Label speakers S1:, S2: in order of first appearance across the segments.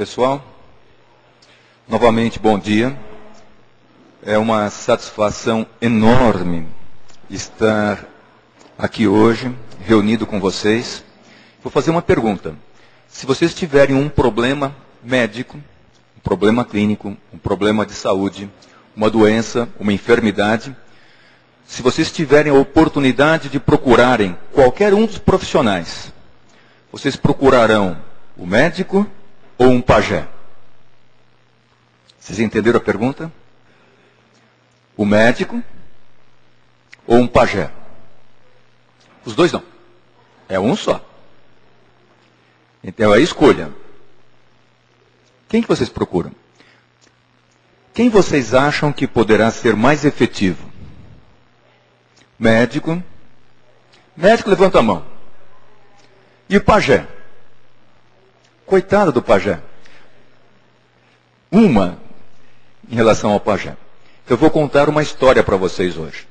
S1: Pessoal, novamente bom dia. É uma satisfação enorme estar aqui hoje, reunido com vocês. Vou fazer uma pergunta. Se vocês tiverem um problema médico, um problema clínico, um problema de saúde, uma doença, uma enfermidade, se vocês tiverem a oportunidade de procurarem qualquer um dos profissionais, vocês procurarão o médico ou um pajé? Vocês entenderam a pergunta? O médico ou um pajé? Os dois não. É um só. Então é a escolha. Quem que vocês procuram? Quem vocês acham que poderá ser mais efetivo? Médico? Médico, levanta a mão. E o pajé? Coitado do pajé. Uma em relação ao pajé. Eu vou contar uma história para vocês hoje.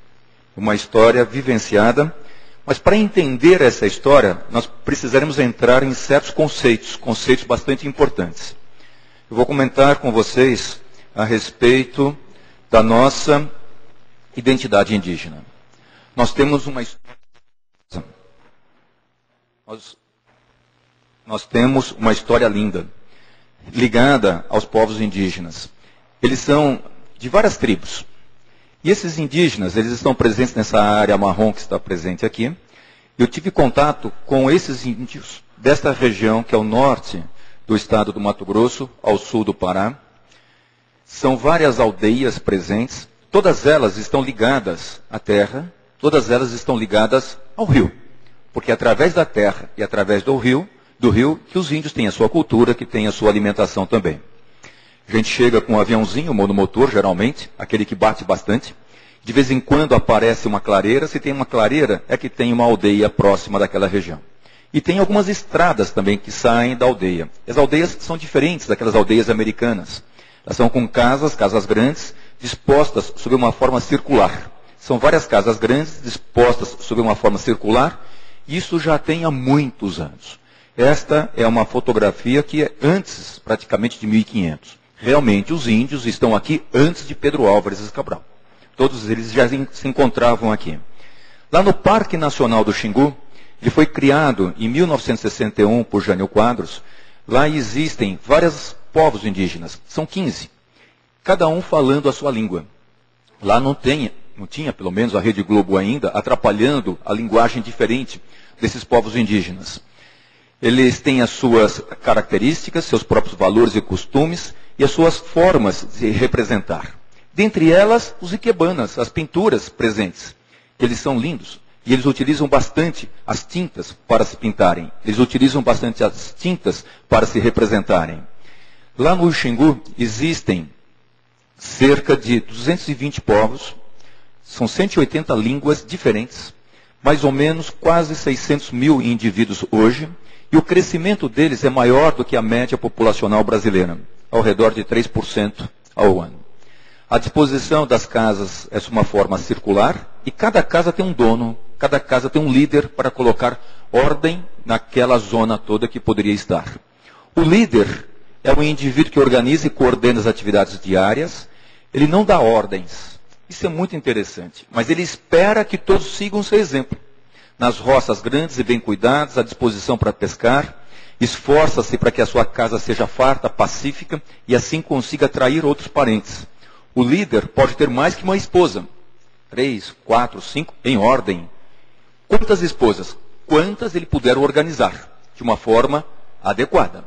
S1: Uma história vivenciada, mas para entender essa história, nós precisaremos entrar em certos conceitos bastante importantes. Eu vou comentar com vocês a respeito da nossa identidade indígena. Nós temos uma história. Nós temos uma história linda, ligada aos povos indígenas. Eles são de várias tribos. E esses indígenas, eles estão presentes nessa área marrom que está presente aqui. Eu tive contato com esses índios desta região, que é o norte do estado do Mato Grosso, ao sul do Pará. São várias aldeias presentes. Todas elas estão ligadas à terra, todas elas estão ligadas ao rio. Porque é através da terra e através do rio que os índios têm a sua cultura, que têm a sua alimentação também. A gente chega com um aviãozinho, monomotor, geralmente, aquele que bate bastante. De vez em quando aparece uma clareira. Se tem uma clareira, é que tem uma aldeia próxima daquela região. E tem algumas estradas também que saem da aldeia. As aldeias são diferentes daquelas aldeias americanas. Elas são com casas grandes, dispostas sob uma forma circular. São várias casas grandes, dispostas sob uma forma circular. Isso já tem há muitos anos. Esta é uma fotografia que é antes, praticamente, de 1500. Realmente, os índios estão aqui antes de Pedro Álvares Cabral. Todos eles já se encontravam aqui. Lá no Parque Nacional do Xingu, ele foi criado em 1961 por Jânio Quadros. Lá existem vários povos indígenas, são 15. Cada um falando a sua língua. Lá não tinha, pelo menos, a Rede Globo ainda, atrapalhando a linguagem diferente desses povos indígenas. Eles têm as suas características, seus próprios valores e costumes e as suas formas de representar. Dentre elas, os ikebanas, as pinturas presentes. Eles são lindos e eles utilizam bastante as tintas para se pintarem. Eles utilizam bastante as tintas para se representarem. Lá no Xingu existem cerca de 220 povos, são 180 línguas diferentes, mais ou menos quase 600 mil indivíduos hoje. E o crescimento deles é maior do que a média populacional brasileira, ao redor de 3% ao ano. A disposição das casas é de uma forma circular e cada casa tem um dono, cada casa tem um líder para colocar ordem naquela zona toda que poderia estar. O líder é um indivíduo que organiza e coordena as atividades diárias, ele não dá ordens. Isso é muito interessante, mas ele espera que todos sigam seu exemplo. Nas roças grandes e bem cuidadas, à disposição para pescar, esforça-se para que a sua casa seja farta, pacífica, e assim consiga atrair outros parentes. O líder pode ter mais que uma esposa. 3, 4, 5, em ordem. Quantas esposas? Quantas ele puder organizar, de uma forma adequada.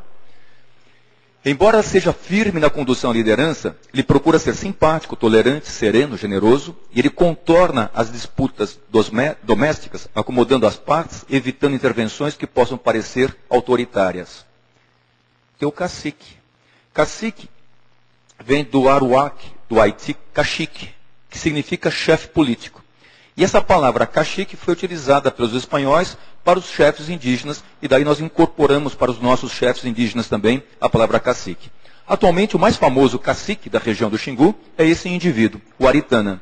S1: Embora seja firme na condução à liderança, ele procura ser simpático, tolerante, sereno, generoso, e ele contorna as disputas domésticas, acomodando as partes, evitando intervenções que possam parecer autoritárias. Tem o cacique. Cacique vem do aruac, do Haiti, cacique, que significa chefe político. E essa palavra cacique foi utilizada pelos espanhóis para os chefes indígenas, e daí nós incorporamos para os nossos chefes indígenas também a palavra cacique. Atualmente, o mais famoso cacique da região do Xingu é esse indivíduo, o Aritana.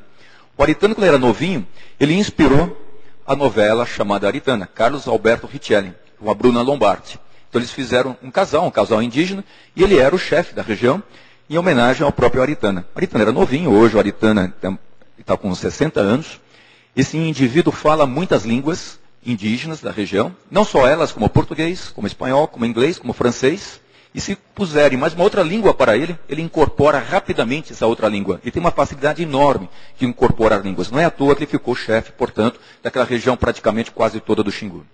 S1: O Aritana, quando ele era novinho, ele inspirou a novela chamada Aritana, Carlos Alberto Richelli, com a Bruna Lombardi. Então eles fizeram um casal indígena, e ele era o chefe da região, em homenagem ao próprio Aritana. O Aritana era novinho, hoje o Aritana está com uns 60 anos. Esse indivíduo fala muitas línguas indígenas da região, não só elas, como português, como espanhol, como inglês, como francês. E se puserem mais uma outra língua para ele, ele incorpora rapidamente essa outra língua. Ele tem uma facilidade enorme de incorporar línguas. Não é à toa que ele ficou chefe, portanto, daquela região praticamente quase toda do Xingu.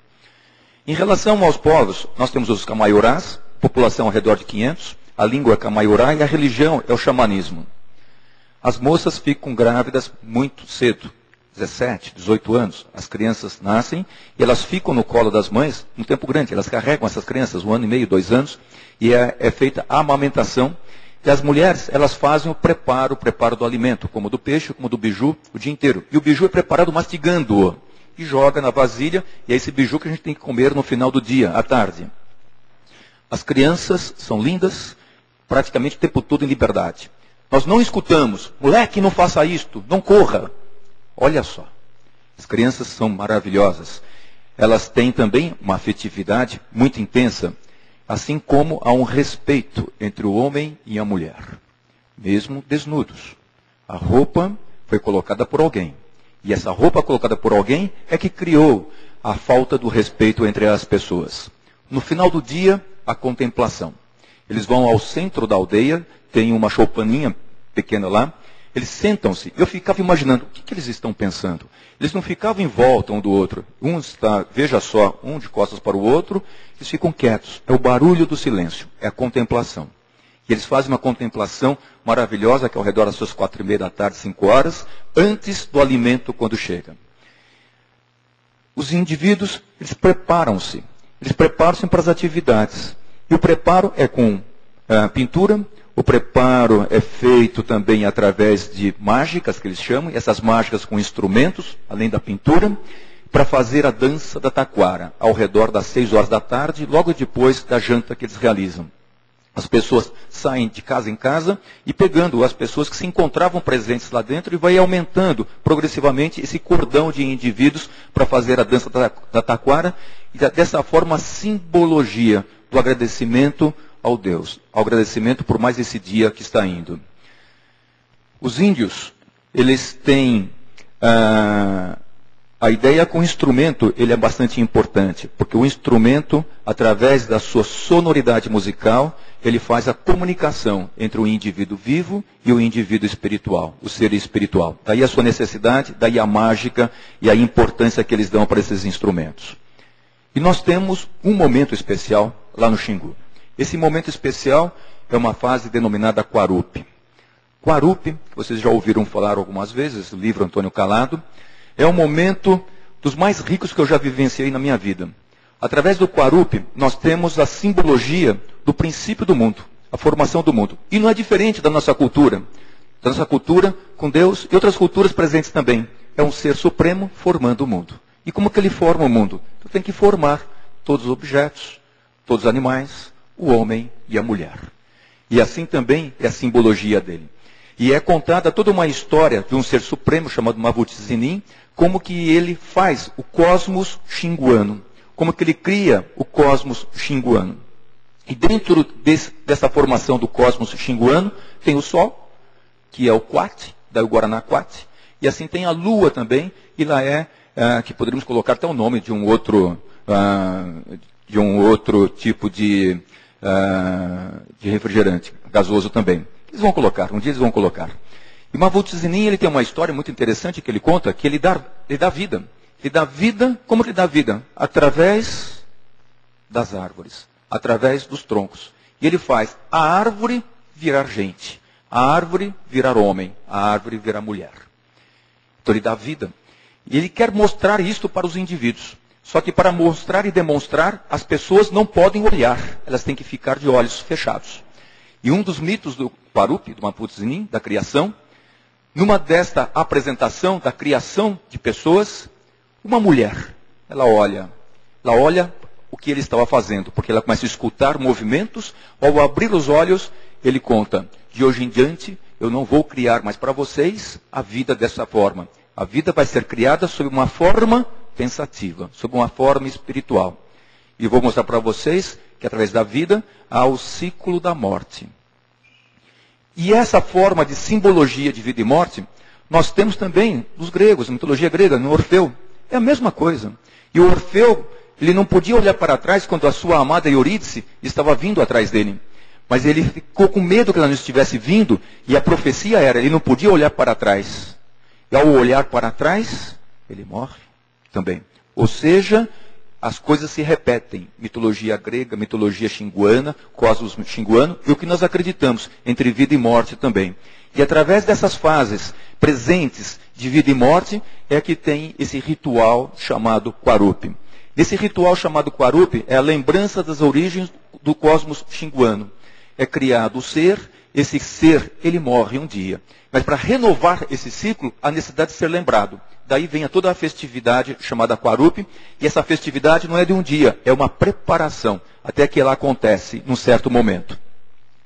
S1: Em relação aos povos, nós temos os Camaiorás, população ao redor de 500, a língua é Camaiorá e a religião é o xamanismo. As moças ficam grávidas muito cedo, 17, 18 anos. As crianças nascem e elas ficam no colo das mães um tempo grande. Elas carregam essas crianças 1 ano e meio, 2 anos, e é feita a amamentação. E as mulheres, elas fazem o preparo do alimento, como do peixe, como do biju, o dia inteiro. E o biju é preparado mastigando-o. E joga na vasilha, e é esse biju que a gente tem que comer no final do dia, à tarde. As crianças são lindas, praticamente o tempo todo em liberdade. Nós não escutamos, moleque, não faça isto, não corra. Olha só, as crianças são maravilhosas. Elas têm também uma afetividade muito intensa, assim como há um respeito entre o homem e a mulher, mesmo desnudos. A roupa foi colocada por alguém. E essa roupa colocada por alguém é que criou a falta do respeito entre as pessoas. No final do dia, a contemplação. Eles vão ao centro da aldeia, tem uma choupaninha pequena lá, eles sentam-se. Eu ficava imaginando, o que eles estão pensando? Eles não ficavam em volta um do outro. Um está, veja só, um de costas para o outro, eles ficam quietos. É o barulho do silêncio, é a contemplação. E eles fazem uma contemplação maravilhosa, que é ao redor das suas 4:30 da tarde, 5 horas, antes do alimento quando chega. Os indivíduos, eles preparam-se para as atividades. E o preparo é com pintura, o preparo é feito também através de mágicas, que eles chamam, e essas mágicas com instrumentos, além da pintura, para fazer a dança da taquara, ao redor das 6 horas da tarde, logo depois da janta que eles realizam. As pessoas saem de casa em casa e pegando as pessoas que se encontravam presentes lá dentro e vai aumentando progressivamente esse cordão de indivíduos para fazer a dança da taquara. E dessa forma a simbologia do agradecimento ao Deus, ao agradecimento por mais esse dia que está indo. Os índios, eles têm a ideia com o instrumento, ele é bastante importante, porque o instrumento, através da sua sonoridade musical, ele faz a comunicação entre o indivíduo vivo e o indivíduo espiritual, o ser espiritual. Daí a sua necessidade, daí a mágica e a importância que eles dão para esses instrumentos. E nós temos um momento especial lá no Xingu. Esse momento especial é uma fase denominada Quarupi. Quarupi, vocês já ouviram falar algumas vezes, o livro Antônio Calado, é um momento dos mais ricos que eu já vivenciei na minha vida. Através do Quarupi, nós temos a simbologia do princípio do mundo, a formação do mundo. E não é diferente da nossa cultura. Da nossa cultura com Deus e outras culturas presentes também. É um ser supremo formando o mundo. E como que ele forma o mundo? Então tem que formar todos os objetos, todos os animais, o homem e a mulher. E assim também é a simbologia dele. E é contada toda uma história de um ser supremo chamado Mavutizinin, como que ele faz o cosmos xinguano, como que ele cria o cosmos xinguano. E dentro dessa formação do cosmos xinguano, tem o Sol, que é o Quat, daí o Guaraná Quat, e assim tem a Lua também, e lá que poderíamos colocar até o nome de um outro tipo de refrigerante, gasoso também. Eles vão colocar, um dia eles vão colocar. E Mavutizinin, ele tem uma história muito interessante que ele conta, que ele dá vida. Ele dá vida, como ele dá vida? Através das árvores, através dos troncos. E ele faz a árvore virar gente, a árvore virar homem, a árvore virar mulher. Então ele dá vida. E ele quer mostrar isto para os indivíduos. Só que para mostrar e demonstrar, as pessoas não podem olhar, elas têm que ficar de olhos fechados. E um dos mitos do Quarupi, do Mavutizinin, da criação, numa desta apresentação da criação de pessoas, uma mulher, ela olha o que ele estava fazendo, porque ela começa a escutar movimentos, ao abrir os olhos, ele conta, de hoje em diante, eu não vou criar mais para vocês a vida dessa forma. A vida vai ser criada sob uma forma pensativa, sob uma forma espiritual. E vou mostrar para vocês que através da vida há o ciclo da morte. E essa forma de simbologia de vida e morte, nós temos também nos gregos, na mitologia grega, no Orfeu. É a mesma coisa. E o Orfeu, ele não podia olhar para trás quando a sua amada Eurídice estava vindo atrás dele. Mas ele ficou com medo que ela não estivesse vindo, e a profecia era, ele não podia olhar para trás. E ao olhar para trás, ele morre também. Ou seja, as coisas se repetem. Mitologia grega, mitologia xinguana, cosmos xinguano, e o que nós acreditamos entre vida e morte também. E através dessas fases presentes de vida e morte, é que tem esse ritual chamado Quarup. Esse ritual chamado Quarup é a lembrança das origens do cosmos xinguano. É criado o ser, esse ser, ele morre um dia. Mas para renovar esse ciclo, há necessidade de ser lembrado. Daí vem toda a festividade chamada Quarup, e essa festividade não é de um dia, é uma preparação, até que ela acontece num certo momento.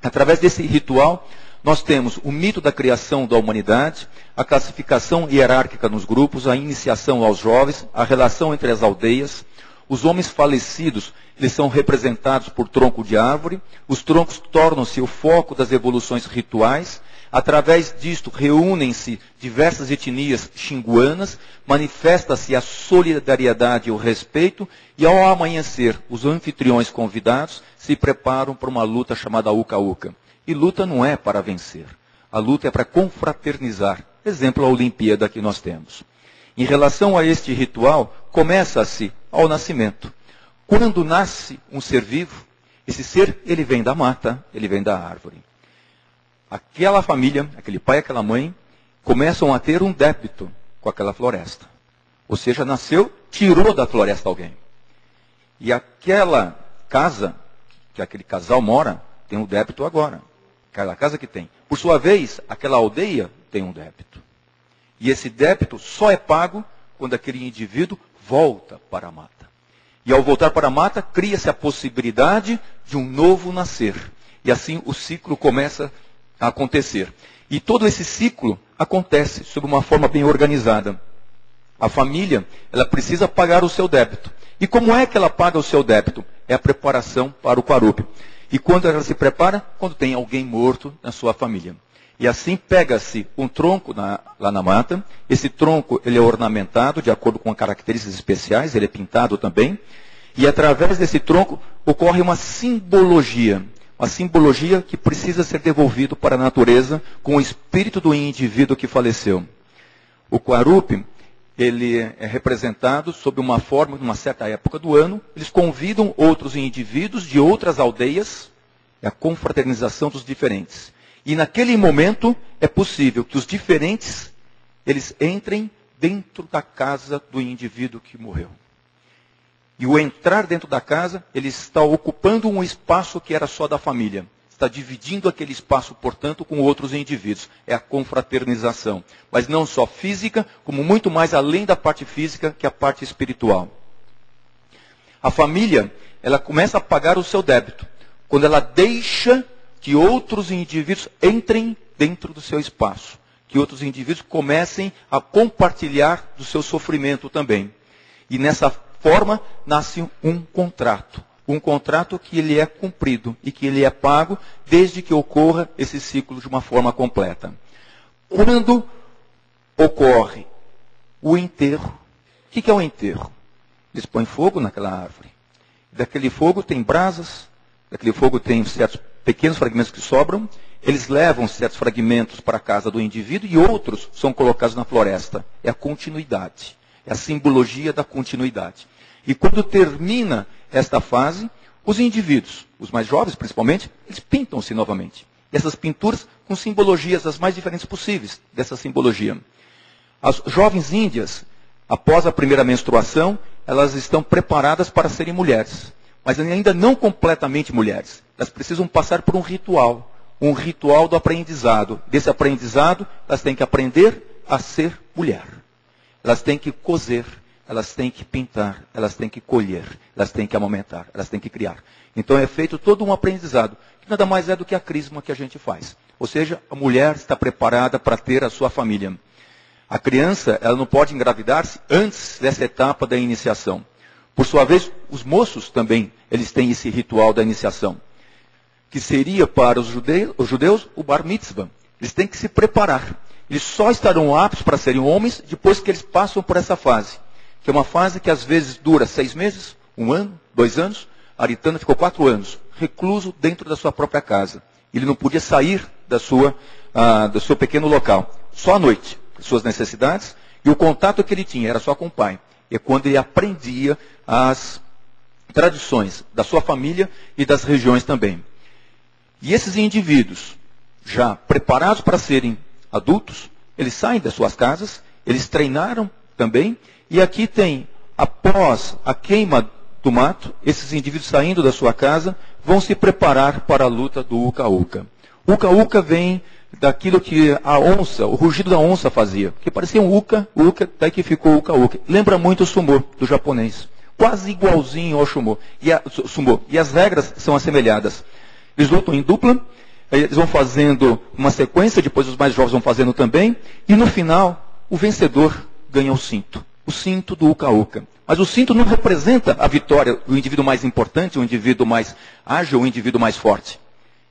S1: Através desse ritual, nós temos o mito da criação da humanidade, a classificação hierárquica nos grupos, a iniciação aos jovens, a relação entre as aldeias. Os homens falecidos, eles são representados por tronco de árvore. Os troncos tornam-se o foco das evoluções rituais. Através disto, reúnem-se diversas etnias xinguanas, manifesta-se a solidariedade e o respeito, e ao amanhecer, os anfitriões convidados se preparam para uma luta chamada Uka-Uka. E luta não é para vencer, a luta é para confraternizar. Exemplo, a Olimpíada que nós temos. Em relação a este ritual, começa-se ao nascimento. Quando nasce um ser vivo, esse ser, ele vem da mata, ele vem da árvore. Aquela família, aquele pai e aquela mãe, começam a ter um débito com aquela floresta. Ou seja, nasceu, tirou da floresta alguém. E aquela casa, que aquele casal mora, tem um débito agora. Aquela casa que tem. Por sua vez, aquela aldeia tem um débito. E esse débito só é pago quando aquele indivíduo volta para a mata. E ao voltar para a mata, cria-se a possibilidade de um novo nascer. E assim o ciclo começa a acontecer. E todo esse ciclo acontece sob uma forma bem organizada. A família, ela precisa pagar o seu débito. E como é que ela paga o seu débito? É a preparação para o Quarup. E quando ela se prepara? Quando tem alguém morto na sua família. E assim pega-se um tronco lá na mata. Esse tronco ele é ornamentado de acordo com características especiais, ele é pintado também. E através desse tronco ocorre uma simbologia. Uma simbologia que precisa ser devolvido para a natureza com o espírito do indivíduo que faleceu. O Quarup, ele é representado sob uma forma, numa certa época do ano. Eles convidam outros indivíduos de outras aldeias. É a confraternização dos diferentes. E naquele momento é possível que os diferentes, eles entrem dentro da casa do indivíduo que morreu. E o entrar dentro da casa, ele está ocupando um espaço que era só da família. Está dividindo aquele espaço, portanto, com outros indivíduos. É a confraternização. Mas não só física, como muito mais além da parte física, que a parte espiritual. A família, ela começa a pagar o seu débito. Quando ela deixa que outros indivíduos entrem dentro do seu espaço. Que outros indivíduos comecem a compartilhar do seu sofrimento também. E nessa forma, nasce um contrato. Um contrato que ele é cumprido e que ele é pago desde que ocorra esse ciclo de uma forma completa. Quando ocorre o enterro, o que é o enterro? Eles põem fogo naquela árvore. Daquele fogo tem brasas, daquele fogo tem certos pequenos fragmentos que sobram, eles levam certos fragmentos para a casa do indivíduo e outros são colocados na floresta. É a continuidade, é a simbologia da continuidade. E quando termina esta fase, os indivíduos, os mais jovens principalmente, eles pintam-se novamente. E essas pinturas com simbologias as mais diferentes possíveis dessa simbologia. As jovens índias, após a primeira menstruação, elas estão preparadas para serem mulheres. Mas ainda não completamente mulheres. Elas precisam passar por um ritual do aprendizado. Desse aprendizado, elas têm que aprender a ser mulher. Elas têm que coser, elas têm que pintar, elas têm que colher, elas têm que amamentar, elas têm que criar. Então é feito todo um aprendizado, que nada mais é do que a crisma que a gente faz. Ou seja, a mulher está preparada para ter a sua família. A criança, ela não pode engravidar-se antes dessa etapa da iniciação. Por sua vez, os moços também, eles têm esse ritual da iniciação, que seria para os judeus o bar mitzvah. Eles têm que se preparar. Eles só estarão aptos para serem homens depois que eles passam por essa fase, que é uma fase que às vezes dura 6 meses, 1 ano, 2 anos. Aritana ficou 4 anos, recluso dentro da sua própria casa. Ele não podia sair do seu pequeno local, só à noite, suas necessidades, e o contato que ele tinha era só com o pai. É quando ele aprendia as tradições da sua família e das regiões também. E esses indivíduos, já preparados para serem adultos, eles saem das suas casas, eles treinaram também, e aqui tem, após a queima do mato, esses indivíduos saindo da sua casa, vão se preparar para a luta do uca-uca. Uca-uca vem daquilo que a onça, o rugido da onça fazia, que parecia um uca, daí que ficou uca-uca. Lembra muito o sumô, do japonês. Quase igualzinho ao sumô. E as regras são assemelhadas. Eles lutam em dupla, eles vão fazendo uma sequência, depois os mais jovens vão fazendo também, e no final, o vencedor ganha o cinto do uca-uca. Mas o cinto não representa a vitória, o indivíduo mais importante, o indivíduo mais ágil, o indivíduo mais forte.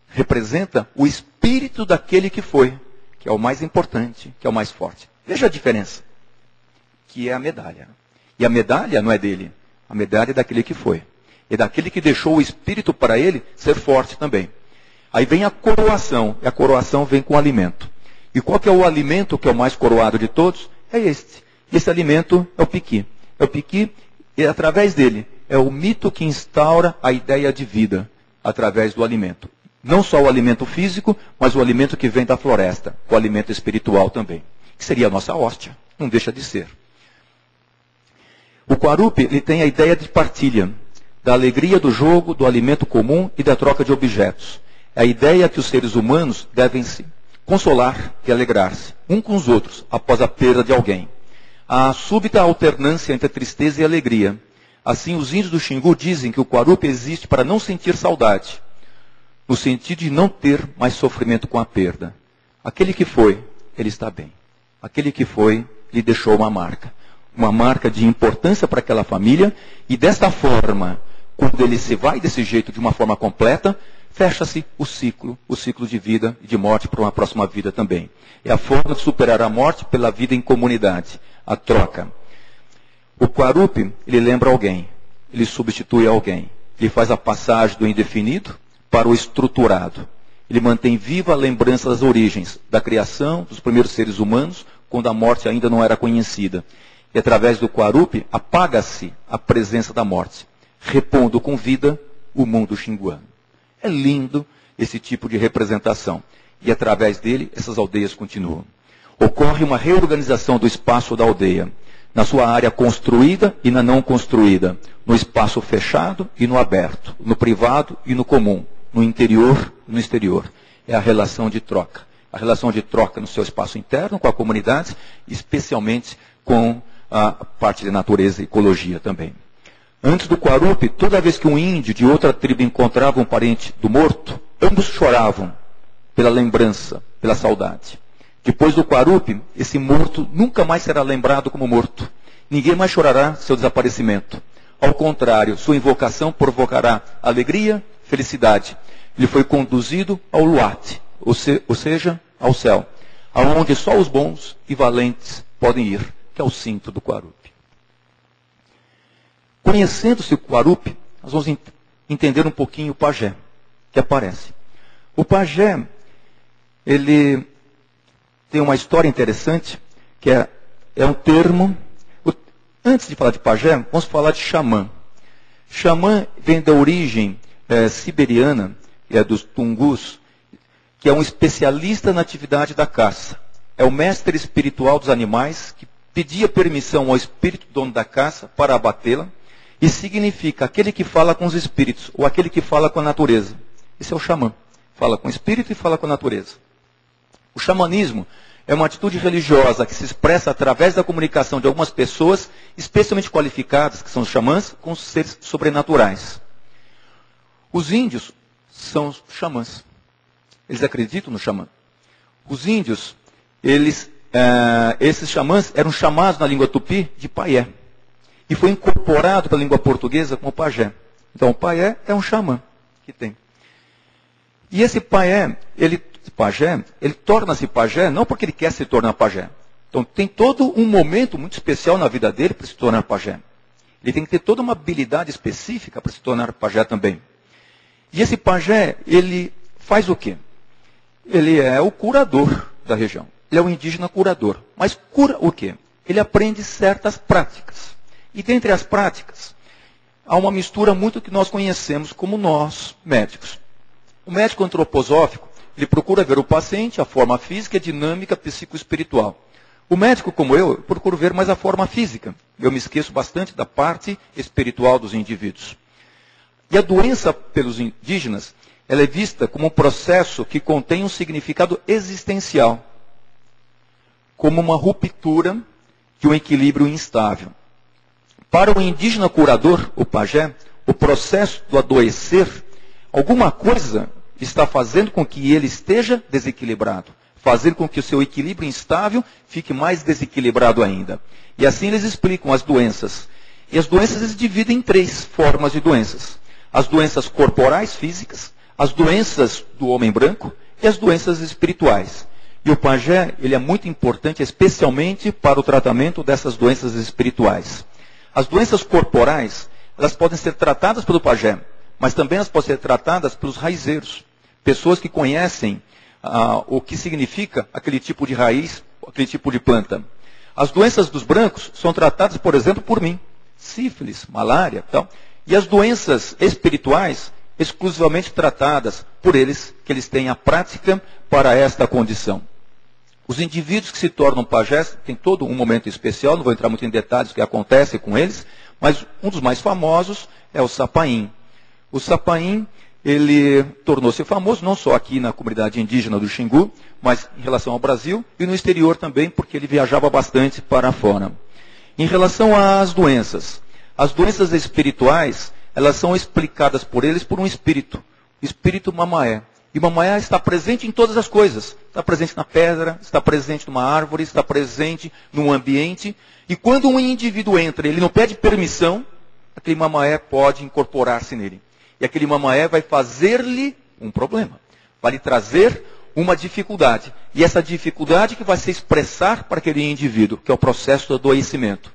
S1: Representa o espírito daquele que foi, que é o mais importante, que é o mais forte. Veja a diferença, que é a medalha. E a medalha não é dele, a medalha é daquele que foi. É daquele que deixou o espírito para ele ser forte também. Aí vem a coroação, e a coroação vem com o alimento. E qual que é o alimento que é o mais coroado de todos? É este. Esse alimento é o piqui. É o piqui, e através dele, é o mito que instaura a ideia de vida, através do alimento. Não só o alimento físico, mas o alimento que vem da floresta, o alimento espiritual também. Que seria a nossa hóstia, não deixa de ser. O Quarupi, ele tem a ideia de partilha, da alegria do jogo, do alimento comum e da troca de objetos. É a ideia que os seres humanos devem se consolar e alegrar-se, um com os outros, após a perda de alguém. A súbita alternância entre a tristeza e a alegria. Assim, os índios do Xingu dizem que o Quarupi existe para não sentir saudade, no sentido de não ter mais sofrimento com a perda. Aquele que foi, ele está bem. Aquele que foi, lhe deixou uma marca de importância para aquela família, e desta forma, quando ele se vai desse jeito de uma forma completa, fecha-se o ciclo de vida e de morte para uma próxima vida também. É a forma de superar a morte pela vida em comunidade, a troca. O Quarupi, ele lembra alguém, ele substitui alguém, ele faz a passagem do indefinido para o estruturado. Ele mantém viva a lembrança das origens, da criação dos primeiros seres humanos, quando a morte ainda não era conhecida. E através do Quarupi, apaga-se a presença da morte, repondo com vida o mundo xinguano. É lindo esse tipo de representação. E através dele, essas aldeias continuam. Ocorre uma reorganização do espaço da aldeia, na sua área construída e na não construída, no espaço fechado e no aberto, no privado e no comum, no interior e no exterior. É a relação de troca. A relação de troca no seu espaço interno, com a comunidade, especialmente com a parte de natureza e ecologia também. Antes do Quarupi, toda vez que um índio de outra tribo encontrava um parente do morto, ambos choravam pela lembrança, pela saudade. Depois do Quarupi, esse morto nunca mais será lembrado como morto. Ninguém mais chorará seu desaparecimento. Ao contrário, sua invocação provocará alegria, felicidade. Ele foi conduzido ao Luate, ou seja, ao céu, aonde só os bons e valentes podem ir, que é o cinto do Quarupi. Conhecendo-se o Quarupi, nós vamos entender um pouquinho o pajé, que aparece. O pajé, ele tem uma história interessante, que é um termo. Antes de falar de pajé, vamos falar de xamã. Xamã vem da origem siberiana, dos tungus, que é um especialista na atividade da caça. É o mestre espiritual dos animais, que pedia permissão ao espírito dono da caça para abatê-la, e significa aquele que fala com os espíritos, ou aquele que fala com a natureza. Esse é o xamã. Fala com o espírito e fala com a natureza. O xamanismo é uma atitude religiosa que se expressa através da comunicação de algumas pessoas, especialmente qualificadas, que são os xamãs, com os seres sobrenaturais. Os índios são os xamãs. Eles acreditam no xamã. Os índios, esses xamãs eram chamados na língua tupi de paié. e foi incorporado pela língua portuguesa como pajé. Então, o pajé é um xamã que tem. E esse pajé, ele torna-se pajé não porque ele quer se tornar pajé. Então, tem todo um momento muito especial na vida dele para se tornar pajé. Ele tem que ter toda uma habilidade específica para se tornar pajé também. E esse pajé, ele faz o quê? Ele é o curador da região. Ele é o indígena curador. Mas cura o quê? Ele aprende certas práticas. E dentre as práticas, há uma mistura muito que nós conhecemos como nós, médicos. O médico antroposófico, ele procura ver o paciente, a forma física e a dinâmica psicoespiritual. O médico, como eu procuro ver mais a forma física. Eu me esqueço bastante da parte espiritual dos indivíduos. E a doença pelos indígenas, ela é vista como um processo que contém um significado existencial, como uma ruptura de um equilíbrio instável. Para o indígena curador, o pajé, o processo do adoecer, alguma coisa está fazendo com que ele esteja desequilibrado, fazendo com que o seu equilíbrio instável fique mais desequilibrado ainda. E assim eles explicam as doenças. E as doenças eles dividem em 3 formas de doenças. As doenças corporais, físicas, as doenças do homem branco e as doenças espirituais. E o pajé, ele é muito importante, especialmente para o tratamento dessas doenças espirituais. As doenças corporais, elas podem ser tratadas pelo pajé, mas também elas podem ser tratadas pelos raizeiros. Pessoas que conhecem o que significa aquele tipo de raiz, aquele tipo de planta. As doenças dos brancos são tratadas, por exemplo, por mim. Sífilis, malária, tal. E as doenças espirituais, exclusivamente tratadas por eles, que eles têm a prática para esta condição. Os indivíduos que se tornam pajés têm todo um momento especial, não vou entrar muito em detalhes do que acontece com eles, mas um dos mais famosos é o Sapaim. O Sapaim, ele tornou-se famoso não só aqui na comunidade indígena do Xingu, mas em relação ao Brasil e no exterior também, porque ele viajava bastante para fora. Em relação às doenças espirituais, elas são explicadas por eles por um espírito, o espírito Mamaé. E o Mamaé está presente em todas as coisas. Está presente na pedra, está presente numa árvore, está presente num ambiente. E quando um indivíduo entra, ele não pede permissão, aquele Mamaé pode incorporar-se nele. E aquele Mamaé vai fazer-lhe um problema. Vai lhe trazer uma dificuldade. E essa dificuldade que vai se expressar para aquele indivíduo, que é o processo do adoecimento.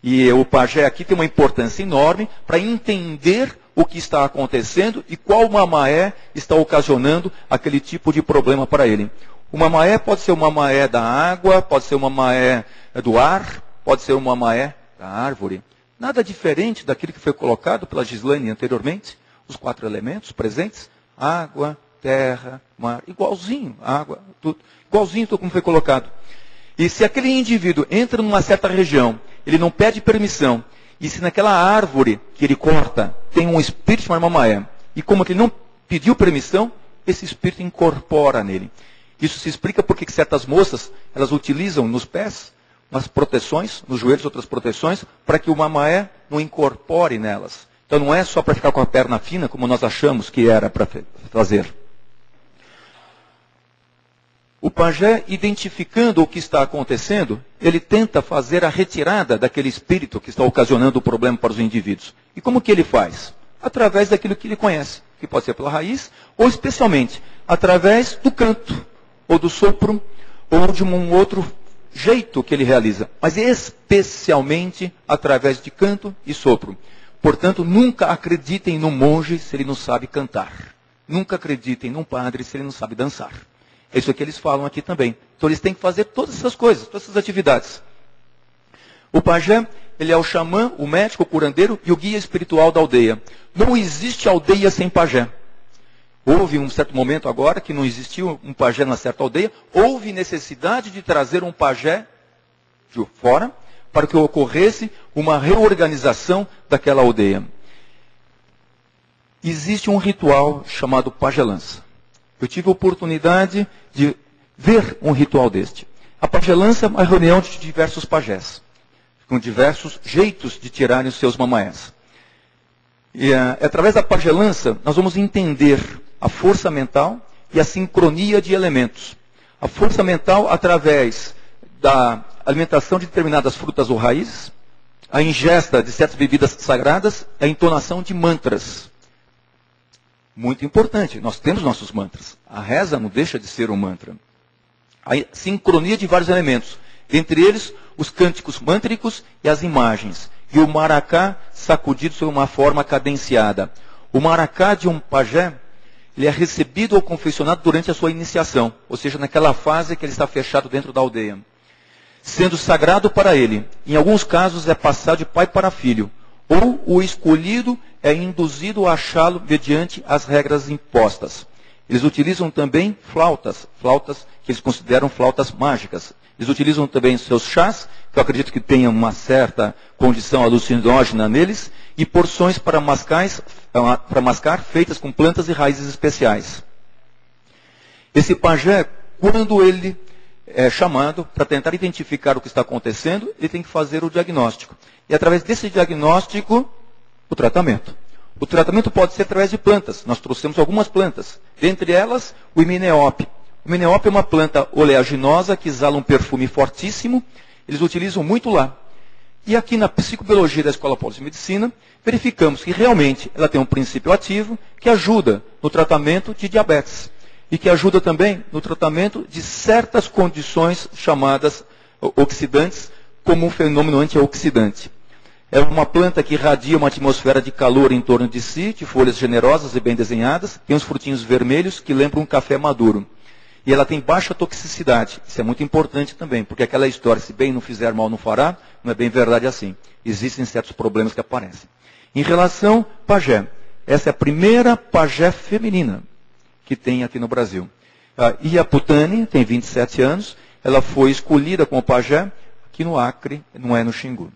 S1: E o pajé aqui tem uma importância enorme para entender o que está acontecendo e qual mamaé está ocasionando aquele tipo de problema para ele. O mamaé pode ser uma mamaé da água, pode ser uma mamaé do ar, pode ser uma mamaé da árvore. Nada diferente daquilo que foi colocado pela Gislaine anteriormente, os 4 elementos presentes, água, terra, mar, igualzinho, água, tudo, igualzinho tudo como foi colocado. E se aquele indivíduo entra numa certa região, ele não pede permissão, e se naquela árvore que ele corta tem um espírito chamado Mamaé, e como ele não pediu permissão, esse espírito incorpora nele. Isso se explica porque certas moças, elas utilizam nos pés umas proteções, nos joelhos outras proteções, para que o Mamaé não incorpore nelas. Então não é só para ficar com a perna fina, como nós achamos que era para fazer. O pajé, identificando o que está acontecendo, ele tenta fazer a retirada daquele espírito que está ocasionando o problema para os indivíduos. E como que ele faz? Através daquilo que ele conhece, que pode ser pela raiz, ou especialmente através do canto, ou do sopro, ou de um outro jeito que ele realiza. Mas especialmente através de canto e sopro. Portanto, nunca acreditem num monge se ele não sabe cantar. Nunca acreditem num padre se ele não sabe dançar. É isso que eles falam aqui também. Então eles têm que fazer todas essas coisas, todas essas atividades. O pajé, ele é o xamã, o médico, o curandeiro e o guia espiritual da aldeia. Não existe aldeia sem pajé. Houve um certo momento agora que não existia um pajé na certa aldeia. Houve necessidade de trazer um pajé de fora para que ocorresse uma reorganização daquela aldeia. Existe um ritual chamado pajelança. Eu tive a oportunidade de ver um ritual deste. A pajelança é uma reunião de diversos pajés, com diversos jeitos de tirarem os seus mamaés. E através da pajelança, nós vamos entender a força mental e a sincronia de elementos. A força mental através da alimentação de determinadas frutas ou raízes, a ingesta de certas bebidas sagradas, a entonação de mantras. Muito importante, nós temos nossos mantras. A reza não deixa de ser um mantra. A sincronia de vários elementos, entre eles os cânticos mântricos e as imagens. E o maracá sacudido sob uma forma cadenciada. O maracá de um pajé, ele é recebido ou confessionado durante a sua iniciação, ou seja, naquela fase que ele está fechado dentro da aldeia. Sendo sagrado para ele, em alguns casos é passado de pai para filho, ou o escolhido é induzido a achá-lo mediante as regras impostas. Eles utilizam também flautas que eles consideram flautas mágicas. Eles utilizam também seus chás, que eu acredito que tenham uma certa condição alucinógena neles, e porções para mascar feitas com plantas e raízes especiais. Esse pajé, quando ele é chamado para tentar identificar o que está acontecendo, ele tem que fazer o diagnóstico. E através desse diagnóstico, o tratamento. O tratamento pode ser através de plantas. Nós trouxemos algumas plantas. Dentre elas, o himeneópio. O himeneópio é uma planta oleaginosa que exala um perfume fortíssimo. Eles utilizam muito lá. E aqui na psicobiologia da Escola Paulista de Medicina, verificamos que realmente ela tem um princípio ativo que ajuda no tratamento de diabetes. E que ajuda também no tratamento de certas condições chamadas oxidantes, como um fenômeno antioxidante. É uma planta que irradia uma atmosfera de calor em torno de si, de folhas generosas e bem desenhadas, tem uns frutinhos vermelhos que lembram um café maduro. E ela tem baixa toxicidade. Isso é muito importante também, porque aquela história, se bem não fizer, mal não fará, não é bem verdade assim. Existem certos problemas que aparecem. Em relação ao pajé, essa é a primeira pajé feminina que tem aqui no Brasil. E a Putani tem 27 anos, ela foi escolhida como pajé aqui no Acre, não é no Xingu.